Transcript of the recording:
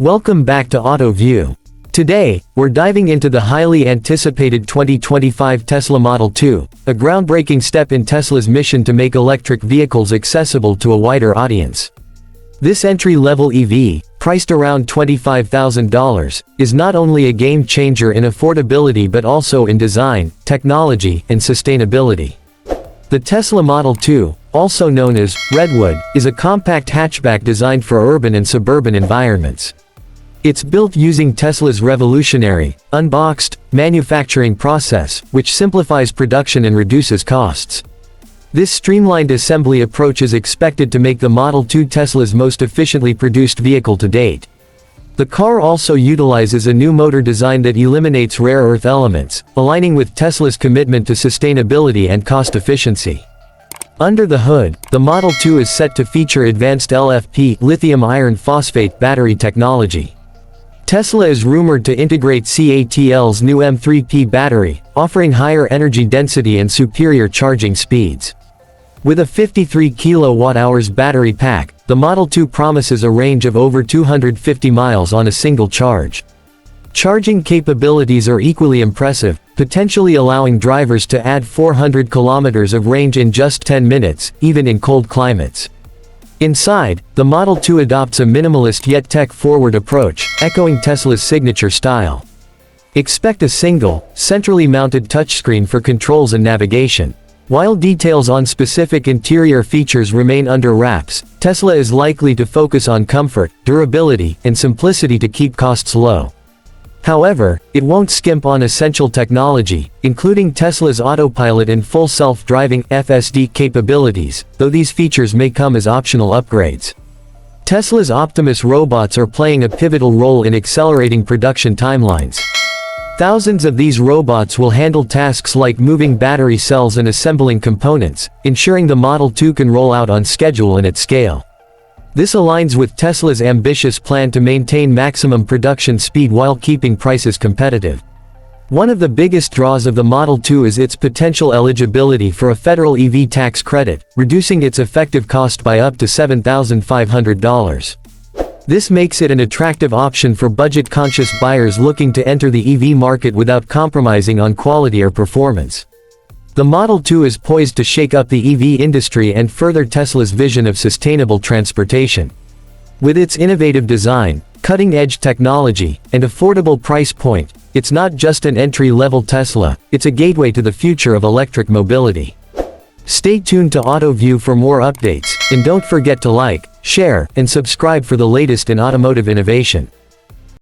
Welcome back to AutoView. Today, we're diving into the highly anticipated 2025 Tesla Model 2, a groundbreaking step in Tesla's mission to make electric vehicles accessible to a wider audience. This entry-level EV, priced around $25,000, is not only a game-changer in affordability but also in design, technology, and sustainability. The Tesla Model 2, also known as Redwood, is a compact hatchback designed for urban and suburban environments. It's built using Tesla's revolutionary, unboxed, manufacturing process, which simplifies production and reduces costs. This streamlined assembly approach is expected to make the Model 2 Tesla's most efficiently produced vehicle to date. The car also utilizes a new motor design that eliminates rare earth elements, aligning with Tesla's commitment to sustainability and cost efficiency. Under the hood, the Model 2 is set to feature advanced LFP lithium iron phosphate battery technology. Tesla is rumored to integrate CATL's new M3P battery, offering higher energy density and superior charging speeds. With a 53 kWh battery pack, the Model 2 promises a range of over 250 miles on a single charge. Charging capabilities are equally impressive, potentially allowing drivers to add 400 kilometers of range in just 10 minutes, even in cold climates. Inside, the Model 2 adopts a minimalist yet tech-forward approach, echoing Tesla's signature style. Expect a single, centrally mounted touchscreen for controls and navigation. While details on specific interior features remain under wraps, Tesla is likely to focus on comfort, durability, and simplicity to keep costs low. However, it won't skimp on essential technology, including Tesla's Autopilot and full self-driving (FSD) capabilities, though these features may come as optional upgrades. Tesla's Optimus robots are playing a pivotal role in accelerating production timelines. Thousands of these robots will handle tasks like moving battery cells and assembling components, ensuring the Model 2 can roll out on schedule and at scale. This aligns with Tesla's ambitious plan to maintain maximum production speed while keeping prices competitive. One of the biggest draws of the Model 2 is its potential eligibility for a federal EV tax credit, reducing its effective cost by up to $7,500. This makes it an attractive option for budget-conscious buyers looking to enter the EV market without compromising on quality or performance. The Model 2 is poised to shake up the EV industry and further Tesla's vision of sustainable transportation. With its innovative design, cutting-edge technology, and affordable price point, it's not just an entry-level Tesla, it's a gateway to the future of electric mobility. Stay tuned to AutoView for more updates, and don't forget to like, share, and subscribe for the latest in automotive innovation.